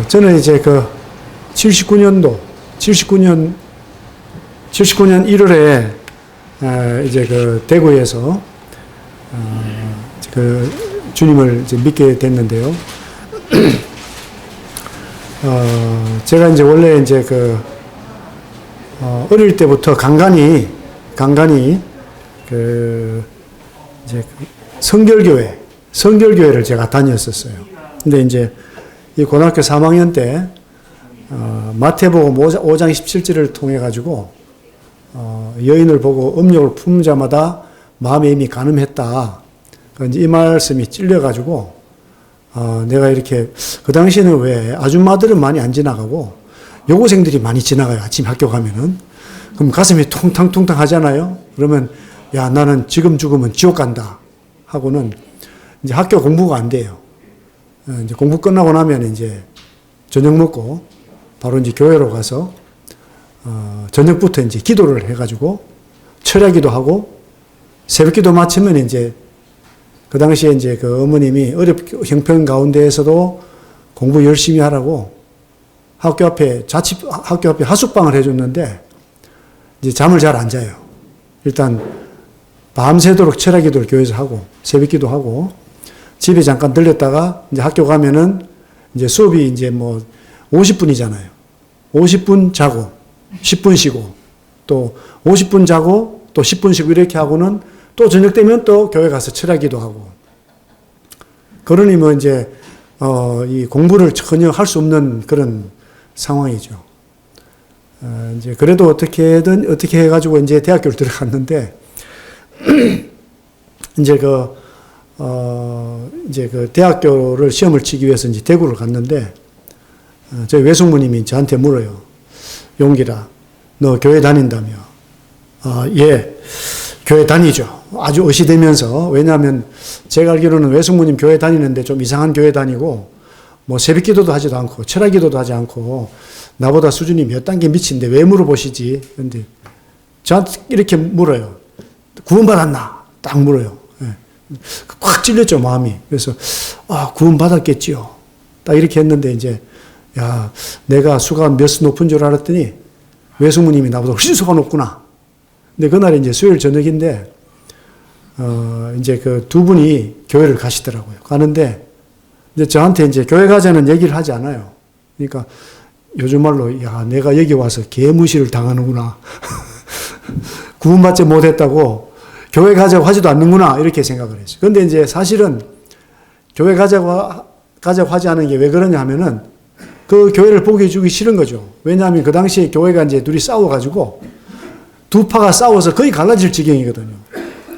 저는 이제 79년 1월에 이제 대구에서 주님을 이제 믿게 됐는데요. 제가 이제 원래 이제 어릴 때부터 간간히 이제 성결교회를 제가 다녔었어요. 근데 이제 이 고등학교 3학년 때 마태복음 5장 17절을 통해 가지고 여인을 보고 음욕을 품은 자마다 마음에 이미 간음했다. 이제 이 말씀이 찔려 가지고 내가 이렇게 그 당시에는 왜 아줌마들은 많이 안 지나가고 여고생들이 많이 지나가요. 아침 학교 가면은. 그럼 가슴이 퉁탕퉁탕 하잖아요. 그러면 야 나는 지금 죽으면 지옥 간다 하고는 이제 학교 공부가 안 돼요. 이제 공부 끝나고 나면 이제 저녁 먹고 바로 이제 교회로 가서 저녁부터 이제 기도를 해가지고 철야기도 하고 새벽기도 마치면 이제 그 당시에 이제 어머님이 형편 가운데에서도 공부 열심히 하라고 학교 앞에 하숙방을 해줬는데 이제 잠을 잘 안 자요. 일단 밤새도록 철야기도를 교회에서 하고 새벽기도 하고 집에 잠깐 들렸다가 이제 학교 가면은 이제 수업이 이제 50분이잖아요. 50분 자고 10분 쉬고 또 50분 자고 또 10분 쉬고 이렇게 하고는 또 저녁 되면 또 교회 가서 철야기도 하고. 그러니 이제 이 공부를 전혀 할 수 없는 그런 상황이죠. 이제 그래도 어떻게 해가지고 이제 대학교를 들어갔는데 이제 대학교를 시험을 치기 위해서 이제 대구를 갔는데 저희 외숙모님이 저한테 물어요. 용기라, 너 교회 다닌다며? 예, 교회 다니죠. 아주 어시되면서. 왜냐하면 제가 알기로는 외숙모님 교회 다니는데 좀 이상한 교회 다니고 새벽기도도 하지도 않고 철야기도도 하지 않고 나보다 수준이 몇 단계 미친데 왜 물어보시지? 그런데 저한테 이렇게 물어요. 구원받았나? 딱 물어요. 예. 꽉 찔렸죠, 마음이. 그래서 구원받았겠지요. 딱 이렇게 했는데 이제 야, 내가 수가 몇 수 높은 줄 알았더니 외숙모님이 나보다 훨씬 수가 높구나. 근데 그날이 이제 수요일 저녁인데 이제 두 분이 교회를 가시더라고요. 가는데 이제 저한테 이제 교회 가자는 얘기를 하지 않아요. 그러니까 요즘 말로 야, 내가 여기 와서 개무시를 당하는구나. 구원받지 못했다고 교회 가자고 하지도 않는구나. 이렇게 생각을 했어요. 근데 이제 사실은 교회 가자고 하지 않은 게 왜 그러냐 하면은 그 교회를 보게 주기 싫은 거죠. 왜냐하면 그 당시에 교회가 이제 둘이 싸워가지고 두 파가 싸워서 거의 갈라질 지경이거든요.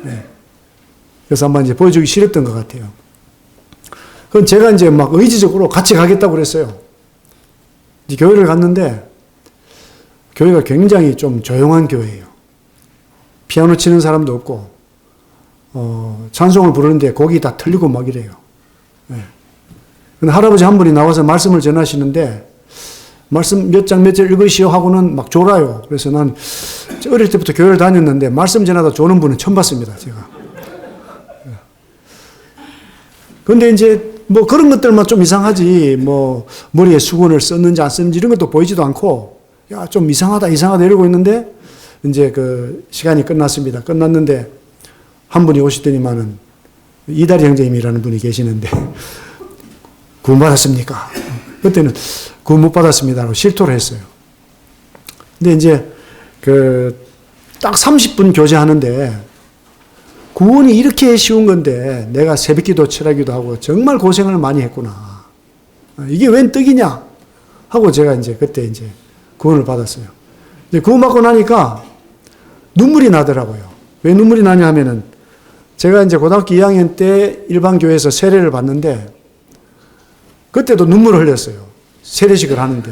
네. 그래서 한번 이제 보여주기 싫었던 것 같아요. 그럼 제가 이제 막 의지적으로 같이 가겠다고 그랬어요. 이제 교회를 갔는데 교회가 굉장히 좀 조용한 교회예요. 피아노 치는 사람도 없고 찬송을 부르는데 곡이 다 틀리고 막 이래요. 네. 근데 할아버지 한 분이 나와서 말씀을 전하시는데 말씀 몇 장 몇 절 읽으시오 하고는 막 졸아요. 그래서 난 어릴 때부터 교회를 다녔는데 말씀 전하다 조는 분은 처음 봤습니다, 제가. 근데 이제 그런 것들만 좀 이상하지, 머리에 수건을 썼는지 안 썼는지 이런 것도 보이지도 않고, 야, 좀 이상하다 이러고 있는데, 이제 시간이 끝났습니다. 끝났는데, 한 분이 오시더니만은, 이다리 형제님이라는 분이 계시는데, 구원 받았습니까? 그때는 구원 못 받았습니다라고 실토를 했어요. 근데 이제, 딱 30분 교제하는데, 구원이 이렇게 쉬운 건데 내가 새벽기도 철야기도 하고 정말 고생을 많이 했구나. 이게 웬 떡이냐 하고 제가 이제 그때 이제 구원을 받았어요. 이제 구원받고 나니까 눈물이 나더라고요. 왜 눈물이 나냐 하면은 제가 이제 고등학교 2학년 때 일반교회에서 세례를 받는데 그때도 눈물을 흘렸어요. 세례식을 하는데.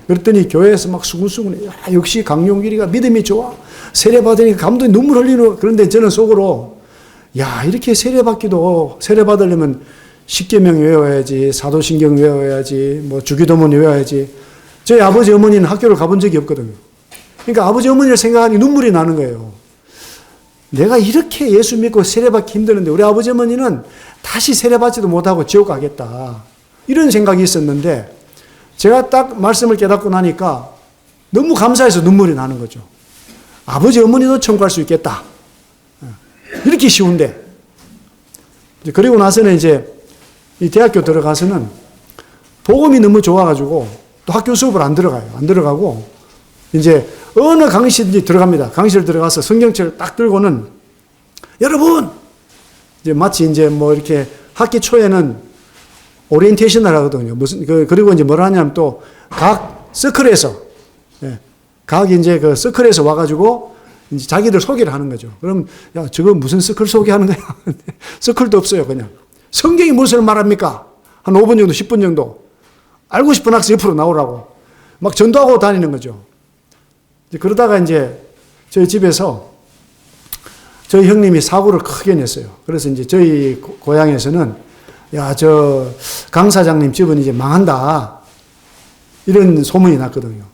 그랬더니 교회에서 막 수근수근, 야, 역시 강용길이가 믿음이 좋아. 세례 받으니까 감독이 눈물 흘리는. 그런데 저는 속으로 야, 이렇게 세례 받으려면 십계명 외워야지, 사도신경 외워야지, 주기도문 외워야지. 저희 아버지 어머니는 학교를 가본 적이 없거든요. 그러니까 아버지 어머니를 생각하니 눈물이 나는 거예요. 내가 이렇게 예수 믿고 세례받기 힘드는데 우리 아버지 어머니는 다시 세례받지도 못하고 지옥 가겠다. 이런 생각이 있었는데 제가 딱 말씀을 깨닫고 나니까 너무 감사해서 눈물이 나는 거죠. 아버지, 어머니도 천국 갈 수 있겠다. 이렇게 쉬운데. 그리고 나서는 이제 이 대학교 들어가서는 복음이 너무 좋아가지고 또 학교 수업을 안 들어가요. 안 들어가고 이제 어느 강의실인지 들어갑니다. 강의실 들어가서 성경책을 딱 들고는 여러분! 이제 마치 이제 뭐 이렇게 학기 초에는 오리엔테이션을 하거든요. 그리고 이제 뭐라 하냐면 또 각 서클에서, 각 이제 그 서클에서 와가지고 이제 자기들 소개를 하는 거죠. 그럼, 야, 저거 무슨 서클 소개하는 거야? 서클도 없어요, 그냥. 성경이 무엇을 말합니까? 한 5분 정도, 10분 정도. 알고 싶은 학생 옆으로 나오라고. 막 전도하고 다니는 거죠. 그러다가 이제 저희 집에서 저희 형님이 사고를 크게 냈어요. 그래서 이제 저희 고향에서는 야, 저 강 사장님 집은 이제 망한다. 이런 소문이 났거든요.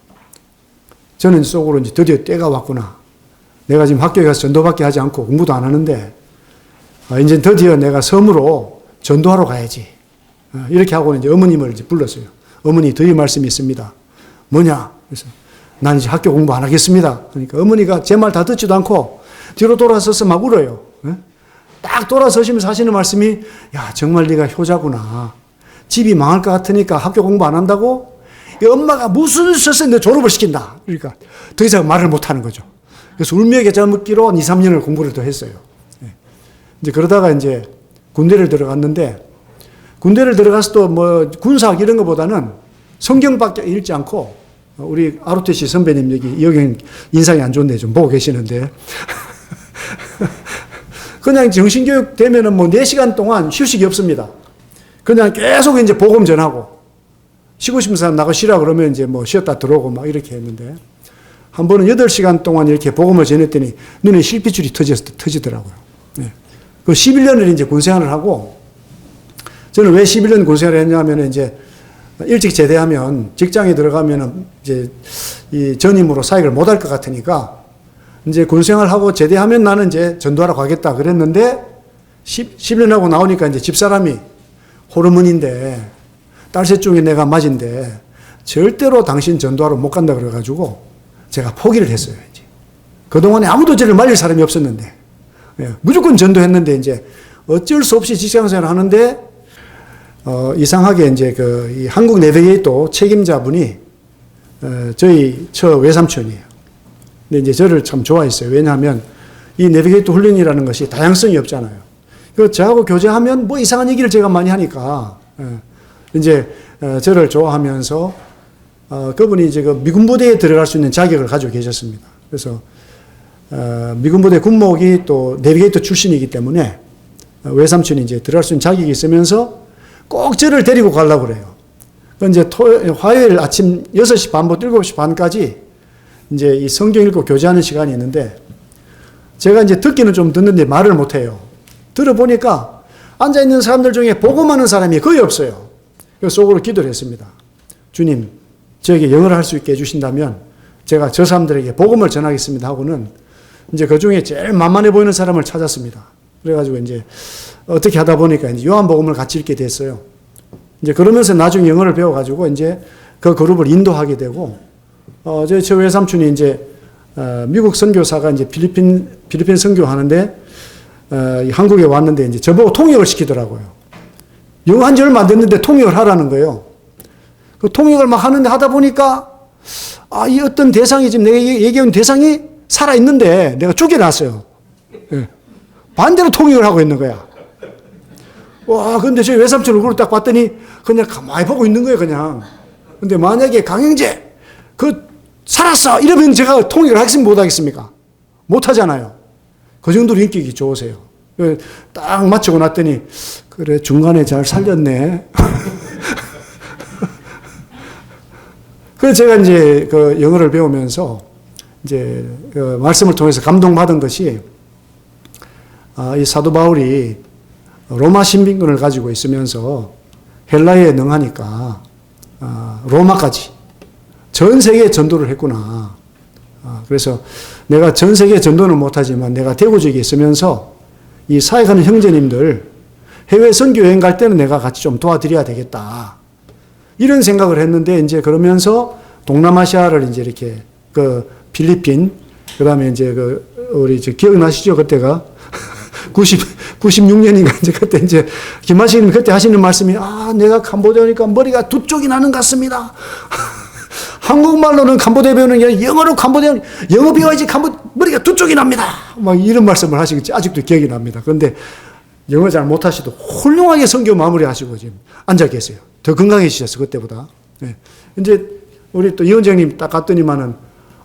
저는 속으로 이제 드디어 때가 왔구나. 내가 지금 학교에 가서 전도밖에 하지 않고 공부도 안 하는데 이제 드디어 내가 섬으로 전도하러 가야지. 이렇게 하고 이제 어머님을 이제 불렀어요. 어머니, 드릴 말씀이 있습니다. 뭐냐? 그래서 난 이제 학교 공부 안 하겠습니다. 그러니까 어머니가 제 말 다 듣지도 않고 뒤로 돌아서서 막 울어요. 딱 돌아서시면서 하시는 말씀이 야, 정말 네가 효자구나. 집이 망할 것 같으니까 학교 공부 안 한다고? 엄마가 무슨 수서 너 졸업을 시킨다. 그러니까 더 이상 말을 못 하는 거죠. 그래서 울며 겨자 먹기로 2, 3년을 공부를 더 했어요. 이제 그러다가 이제 군대를 들어갔는데 군대를 들어가서 뭐 군사학 이런 것보다는 성경밖에 읽지 않고 우리 아루테시 선배님 여기 인상이 안 좋은데 좀 보고 계시는데 그냥 정신교육 되면은 뭐 4시간 동안 휴식이 없습니다. 그냥 계속 이제 복음 전하고 쉬고 싶은 사람 나가 쉬라 그러면 이제 뭐 쉬었다 들어오고 막 이렇게 했는데 한 번은 8시간 동안 이렇게 복음을 전했더니 눈에 실핏줄이 터지더라고요. 네. 그 11년을 이제 군생활을 하고 저는 왜 11년 군생활을 했냐면 이제 일찍 제대하면 직장에 들어가면은 이제 이 전임으로 사역을 못 할 것 같으니까 이제 군생활하고 제대하면 나는 이제 전도하러 가겠다 그랬는데 10년 하고 나오니까 이제 집사람이 호르몬인데 딸셋 중에 내가 맞인데 절대로 당신 전도하러 못 간다 그래가지고 제가 포기를 했어요. 이제 그동안에 아무도 저를 말릴 사람이 없었는데 무조건 전도했는데 이제 어쩔 수 없이 직장생활을 하는데 이상하게 이제 이 한국 내비게이터 책임자분이 저희 외삼촌이에요. 근데 이제 저를 참 좋아했어요. 왜냐하면 이 내비게이터 훈련이라는 것이 다양성이 없잖아요. 그 저하고 교제하면 뭐 이상한 얘기를 제가 많이 하니까 이제 저를 좋아하면서 그분이 이제 그 미군 부대에 들어갈 수 있는 자격을 가지고 계셨습니다. 그래서 미군 부대 군목이 또 내비게이터 출신이기 때문에 외삼촌이 이제 들어갈 수 있는 자격이 있으면서 꼭 저를 데리고 가려고 그래요. 이제 화요일 아침 6시 반부터 7시 반까지 이제 이 성경 읽고 교제하는 시간이 있는데 제가 이제 듣기는 좀 듣는데 말을 못 해요. 들어보니까 앉아있는 사람들 중에 복음하는 사람이 거의 없어요. 그래서 속으로 기도를 했습니다. 주님, 저에게 영어를 할 수 있게 해주신다면 제가 저 사람들에게 복음을 전하겠습니다 하고는 이제 그 중에 제일 만만해 보이는 사람을 찾았습니다. 그래가지고 이제 어떻게 하다 보니까 이제 요한복음을 같이 읽게 됐어요. 이제 그러면서 나중에 영어를 배워가지고 이제 그 그룹을 인도하게 되고 저 외삼촌이 이제 미국 선교사가 이제 필리핀 선교하는데 한국에 왔는데 이제 저보고 통역을 시키더라고요. 영어 한 지 얼마 안 됐는데 통역을 하라는 거예요. 그 통역을 막 하다 보니까 이 어떤 대상이 지금 내가 얘기한 대상이 살아 있는데 내가 쫓겨났어요. 예. 반대로 통역을 하고 있는 거야. 와, 근데 저 외삼촌 얼굴을 딱 봤더니 그냥 가만히 보고 있는 거예요, 그냥. 근데 만약에 강영재 살았어! 이러면 제가 통역을 하겠습니까? 못 하겠습니까? 못 하잖아요. 그 정도로 인격이 좋으세요. 딱 맞추고 났더니, 그래, 중간에 잘 살렸네. 그래서 제가 이제 그 영어를 배우면서 이제 그 말씀을 통해서 감동받은 것이, 이 사도 바울이 로마 신빈권을 가지고 있으면서 헬라에 능하니까, 로마까지 전 세계에 전도를 했구나. 그래서 내가 전 세계에 전도는 못하지만 내가 대구 지역에 있으면서 이 사역하는 형제님들 해외 선교 여행 갈 때는 내가 같이 좀 도와드려야 되겠다. 이런 생각을 했는데 이제 그러면서 동남아시아를 이제 이렇게 그 필리핀, 그 다음에 이제 우리 기억나시죠? 그때가 96년인가 이제 그때 이제 김하식님 그때 하시는 말씀이 내가 캄보디아 오니까 머리가 두 쪽이 나는 것 같습니다. 한국말로는 캄보디아 배우는 게 아니라 영어로 영어 배워야지 머리가 두 쪽이 납니다. 막 이런 말씀을 하시겠지. 아직도 기억이 납니다. 그런데 영어 잘 못하시도 훌륭하게 성교 마무리하시고 지금 앉아 계세요. 더 건강해지셨어 그때보다. 네. 이제 우리 또 이원장님 딱 갔더니만은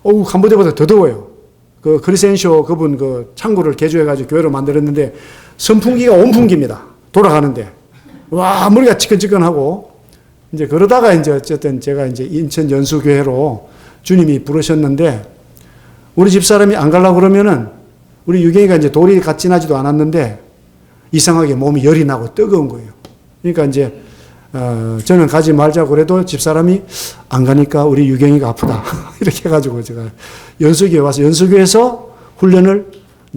캄보디아보다 더 더워요. 그 크리센쇼 그분 그 창구를 개조해가지고 교회로 만들었는데 선풍기가 온풍기입니다. 돌아가는데 와 머리가 지끈지끈하고 이제 그러다가 이제 어쨌든 제가 이제 인천 연수교회로 주님이 부르셨는데 우리 집사람이 안 가려고 그러면은 우리 유경이가 이제 돌이 갓 지나지도 않았는데 이상하게 몸이 열이 나고 뜨거운 거예요. 그러니까 이제 저는 가지 말자고 그래도 집사람이 안 가니까 우리 유경이가 아프다. 이렇게 해가지고 제가 연수교에 와서 연수교에서 훈련을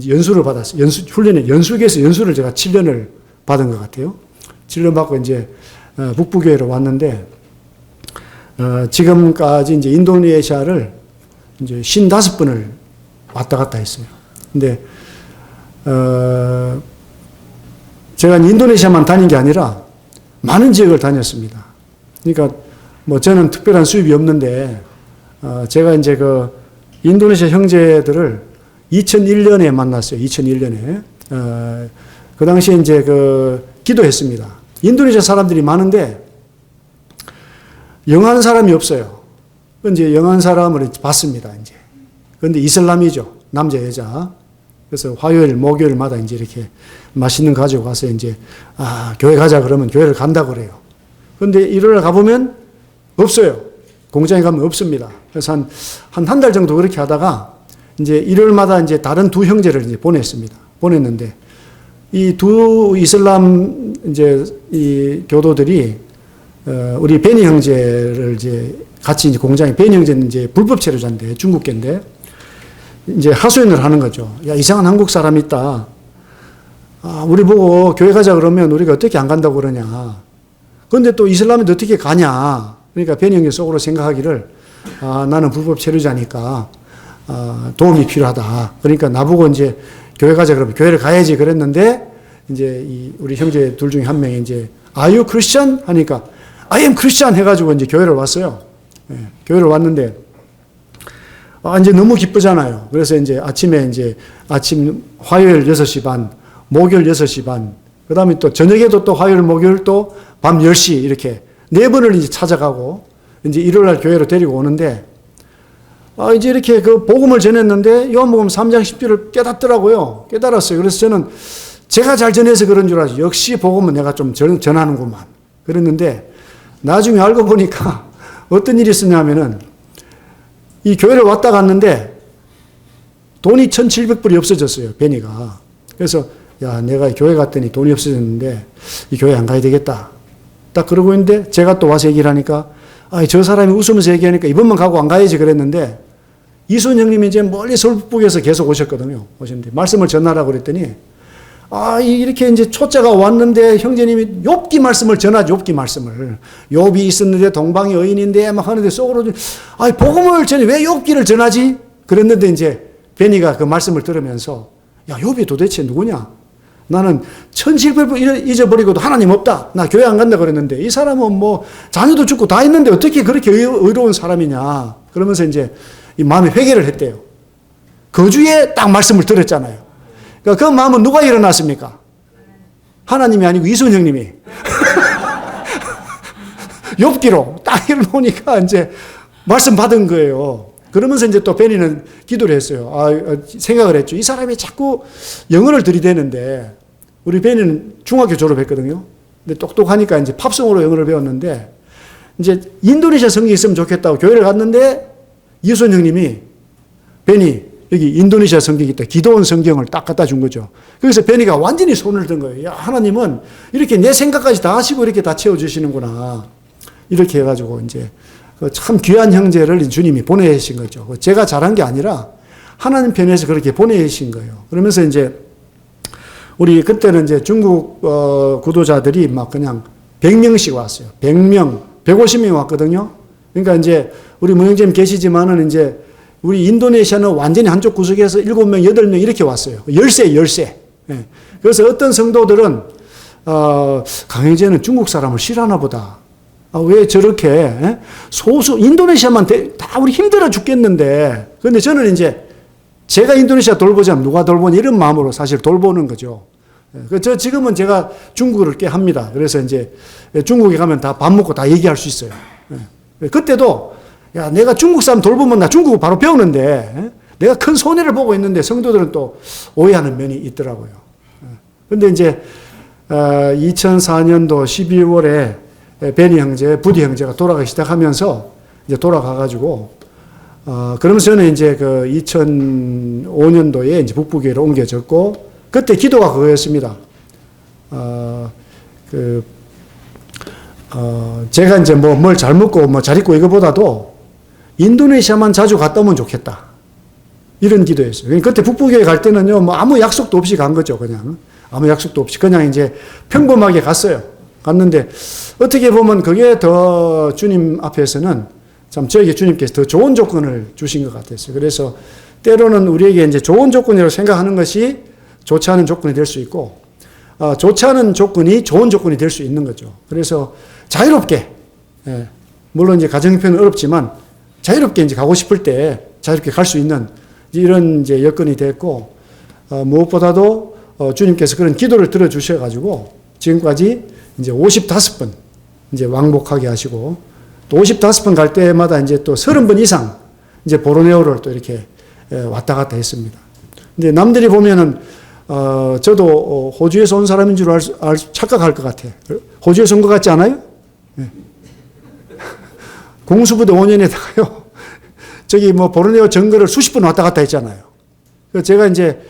연수를 받았어요. 연수교에서 연수를 제가 7년을 받은 것 같아요. 7년 받고 이제 북부교회로 왔는데 지금까지 이제 인도네시아를 이제 55번을 왔다 갔다 했어요. 근데 제가 인도네시아만 다닌 게 아니라 많은 지역을 다녔습니다. 그러니까 뭐 저는 특별한 수입이 없는데 제가 이제 그 인도네시아 형제들을 2001년에 만났어요. 2001년에 그 당시에 이제 그 기도했습니다. 인도네시아 사람들이 많은데 영어하는 사람이 없어요. 이제 영어하는 사람을 봤습니다. 이제 그런데 이슬람이죠. 남자 여자. 그래서 화요일, 목요일마다 이제 이렇게 맛있는 거 가지고 가서 이제, 교회 가자 그러면 교회를 간다고 그래요. 그런데 일요일 가보면 없어요. 공장에 가면 없습니다. 그래서 한 달 정도 그렇게 하다가 이제 일요일마다 이제 다른 두 형제를 이제 보냈습니다. 보냈는데 이 두 이슬람 이제 이 교도들이 우리 베니 형제를 이제 같이 이제 공장에 베니 형제는 이제 불법 체류자인데 중국계인데 이제 하소연을 하는 거죠. 야, 이상한 한국 사람이 있다. 우리 보고 교회 가자 그러면 우리가 어떻게 안 간다고 그러냐. 그런데 또 이슬람인데 어떻게 가냐. 그러니까 베니 형제 속으로 생각하기를 나는 불법 체류자니까 도움이 필요하다. 그러니까 나보고 이제 교회 가자 그러면 교회를 가야지 그랬는데 이제 우리 형제 둘 중에 한 명이 이제 Are you Christian? 하니까 I am Christian 해가지고 이제 교회를 왔어요. 네, 교회를 왔는데 이제 너무 기쁘잖아요. 그래서 이제 아침 화요일 6시 반, 목요일 6시 반, 그 다음에 또 저녁에도 또 화요일, 목요일 또 밤 10시 이렇게 4번을 이제 찾아가고 이제 일요일 날 교회로 데리고 오는데 이제 이렇게 그 복음을 전했는데 요한복음 3장 10절을 깨닫더라고요. 깨달았어요. 그래서 저는 제가 잘 전해서 그런 줄 알았어요. 역시 복음은 내가 좀 전하는구만. 그랬는데 나중에 알고 보니까 어떤 일이 있었냐면은 이 교회를 왔다 갔는데 돈이 1,700불이 없어졌어요. 베니가. 그래서 야 내가 교회 갔더니 돈이 없어졌는데 이 교회 안 가야 되겠다. 딱 그러고 있는데 제가 또 와서 얘기를 하니까 저 사람이 웃으면서 얘기하니까 이번만 가고 안 가야지 그랬는데 이순 형님이 이제 멀리 서울 북부에서 계속 오셨거든요. 오셨는데 말씀을 전하라고 그랬더니 이렇게 이제 초짜가 왔는데 형제님이 욥기 말씀을 전하죠. 욥기 말씀을. 욥이 있었는데 동방이 의인인데 막 하는데 속으로 복음을 전해 왜 욥기를 전하지? 그랬는데 이제 베니가 그 말씀을 들으면서 야 욥이 도대체 누구냐? 나는 1,700불 잊어버리고도 하나님 없다. 나 교회 안 간다 그랬는데 이 사람은 뭐 자녀도 죽고 다 있는데 어떻게 그렇게 의로운 사람이냐? 그러면서 이제 이 마음에 회개를 했대요. 그 주에 딱 말씀을 들었잖아요. 그 마음은 누가 일어났습니까? 하나님이 아니고 이순 형님이. 욥기로 딱 일어나니까 이제 말씀 받은 거예요. 그러면서 이제 또 베니는 기도를 했어요. 생각을 했죠. 이 사람이 자꾸 영어를 들이대는데, 우리 베니는 중학교 졸업했거든요. 근데 똑똑하니까 이제 팝송으로 영어를 배웠는데, 이제 인도네시아 성경이 있으면 좋겠다고 교회를 갔는데, 이순 형님이 베니, 여기 인도네시아 성경이 있다. 기도원 성경을 딱 갖다 준 거죠. 그래서 베니가 완전히 손을 든 거예요. 야, 하나님은 이렇게 내 생각까지 다 하시고 이렇게 다 채워주시는구나. 이렇게 해가지고 이제 참 귀한 형제를 주님이 보내신 거죠. 제가 잘한 게 아니라 하나님 편에서 그렇게 보내신 거예요. 그러면서 이제 우리 그때는 이제 중국 구도자들이 막 그냥 100명씩 왔어요. 100명, 150명이 왔거든요. 그러니까 이제 우리 문영재님 계시지만은 이제 우리 인도네시아는 완전히 한쪽 구석에서 7명, 8명 이렇게 왔어요. 열세. 예. 그래서 어떤 성도들은, 강영재는 중국 사람을 싫어하나 보다. 왜 저렇게, 예? 인도네시아만 다 우리 힘들어 죽겠는데. 근데 저는 이제 제가 인도네시아 돌보자면 누가 돌보냐 이런 마음으로 사실 돌보는 거죠. 지금은 제가 중국어를 꽤 합니다. 그래서 이제 중국에 가면 다 밥 먹고 다 얘기할 수 있어요. 그때도 야, 내가 중국 사람 돌보면 나 중국어 바로 배우는데 내가 큰 손해를 보고 있는데 성도들은 또 오해하는 면이 있더라고요. 근데 이제 2004년도 12월에 베니 형제, 부디 형제가 돌아가기 시작하면서 이제 돌아가가지고 그러면서 저는 이제 그 2005년도에 이제 북부교회로 옮겨졌고 그때 기도가 그거였습니다. 제가 이제 뭘 잘 먹고 뭐 잘 입고 이거보다도 인도네시아만 자주 갔다 오면 좋겠다. 이런 기도였어요. 그때 북부교회 갈 때는요, 뭐 아무 약속도 없이 간 거죠, 그냥. 아무 약속도 없이. 그냥 이제 평범하게 갔어요. 갔는데 어떻게 보면 그게 더 주님 앞에서는 참 저에게 주님께서 더 좋은 조건을 주신 것 같았어요. 그래서 때로는 우리에게 이제 좋은 조건이라고 생각하는 것이 좋지 않은 조건이 될 수 있고, 좋지 않은 조건이 좋은 조건이 될 수 있는 거죠. 그래서 자유롭게, 예, 물론 이제 가정형편은 어렵지만 자유롭게 이제 가고 싶을 때 자유롭게 갈 수 있는 이런 이제 여건이 됐고, 무엇보다도 주님께서 그런 기도를 들어주셔가지고 지금까지 이제 55번 이제 왕복하게 하시고 또 55번 갈 때마다 이제 또 30번 이상 이제 보르네오를 또 이렇게 왔다 갔다 했습니다. 근데 남들이 보면은 저도 호주에서 온 사람인 줄 착각할 것 같아. 호주에서 온 것 같지 않아요? 네. 공수부대 5년에다가요. 저기 뭐 보르네오 정글을 수십 번 왔다 갔다 했잖아요. 그래서 제가 이제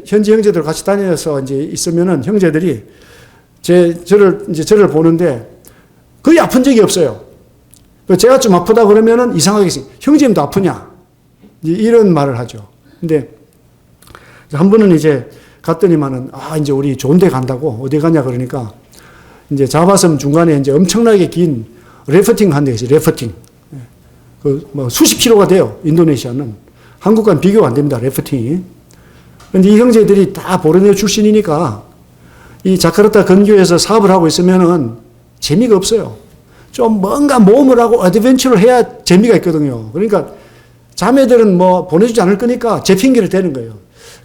현지 형제들 같이 다녀서 이제 있으면은 형제들이 저를 보는데 거의 아픈 적이 없어요. 제가 좀 아프다 그러면은 이상하게 형제님도 아프냐? 이런 말을 하죠. 근데 한 번은 이제 갔더니만은 이제 우리 좋은 데 간다고 어디 가냐 그러니까 이제 자바섬 중간에 이제 엄청나게 긴 래프팅 한 데 있어요. 래프팅. 뭐 수십 킬로가 돼요. 인도네시아는. 한국과는 비교가 안 됩니다. 래프팅이. 근데 이 형제들이 다 보르네오 출신이니까 이 자카르타 근교에서 사업을 하고 있으면은 재미가 없어요. 좀 뭔가 모험을 하고 어드벤처를 해야 재미가 있거든요. 그러니까 자매들은 뭐 보내주지 않을 거니까 제 핑계를 대는 거예요.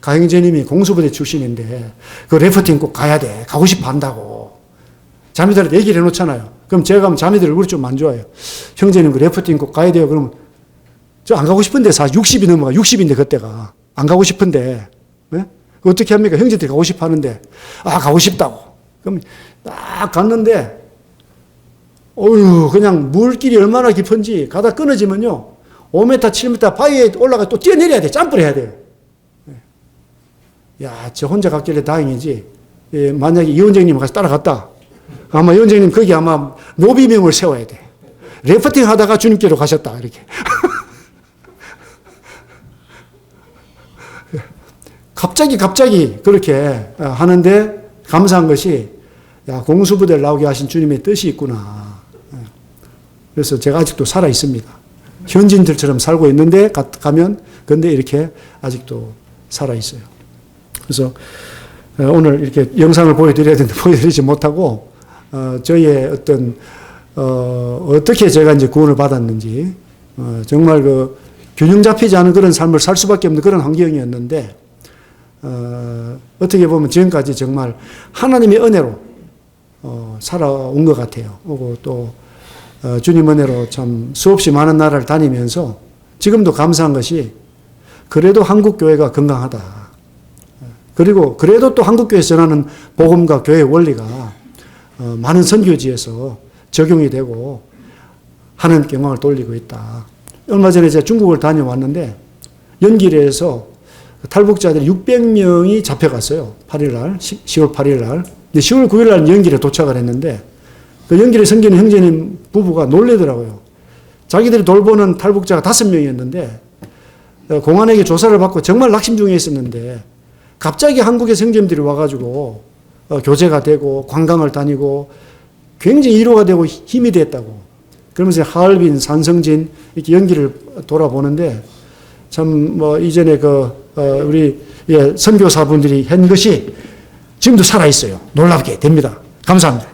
가형제님이 공수부대 출신인데 그 래프팅 꼭 가야 돼. 가고 싶어 한다고. 자매들한테 얘기를 해놓잖아요. 그럼 제가 가면 자매들 얼굴이 좀 안 좋아요. 형제님 그 래프팅 꼭 가야 돼요. 그러면 저 안 가고 싶은데 60이 넘어가. 60인데 그때가. 안 가고 싶은데. 네? 어떻게 합니까? 형제들이 가고 싶어 하는데 가고 싶다고. 그럼 딱 갔는데 그냥 물길이 얼마나 깊은지 가다 끊어지면요. 5m, 7m 바위에 올라가 또 뛰어내려야 돼. 점프를 해야 돼요. 야, 저 혼자 갔길래 다행이지. 만약에 이원정님 가서 따라갔다. 아마 이원정님 거기 아마 노비명을 세워야 돼. 래프팅 하다가 주님께로 가셨다. 이렇게. 갑자기 그렇게 하는데 감사한 것이 야, 공수부대를 나오게 하신 주님의 뜻이 있구나. 그래서 제가 아직도 살아 있습니다. 현지인들처럼 살고 있는데 가면 근데 이렇게 아직도 살아 있어요. 그래서 오늘 이렇게 영상을 보여드려야 되는데 보여드리지 못하고 저희의 어떤 어떻게 제가 이제 구원을 받았는지 정말 그 균형 잡히지 않은 그런 삶을 살 수밖에 없는 그런 환경이었는데 어떻게 보면 지금까지 정말 하나님의 은혜로 살아온 것 같아요. 그리고 또 주님 은혜로 참 수없이 많은 나라를 다니면서 지금도 감사한 것이 그래도 한국교회가 건강하다. 그리고 그래도 또 한국교회에서 전하는 복음과 교회 원리가 많은 선교지에서 적용이 되고 하나님께 영광을 돌리고 있다. 얼마 전에 제가 중국을 다녀왔는데 연길에서 탈북자들이 600명이 잡혀갔어요. 8일날, 10월 8일날. 10월 9일날 연길에 도착을 했는데 그 연길에 섬기는 형제님 부부가 놀래더라고요. 자기들이 돌보는 탈북자가 5명이었는데 공안에게 조사를 받고 정말 낙심 중에 있었는데 갑자기 한국의 형제님들이 와가지고 교제가 되고 관광을 다니고 굉장히 위로가 되고 힘이 됐다고. 그러면서 하얼빈, 산성진 이렇게 연기를 돌아보는데 참 뭐 이전에 우리 선교사분들이 한 것이 지금도 살아있어요. 놀랍게 됩니다. 감사합니다.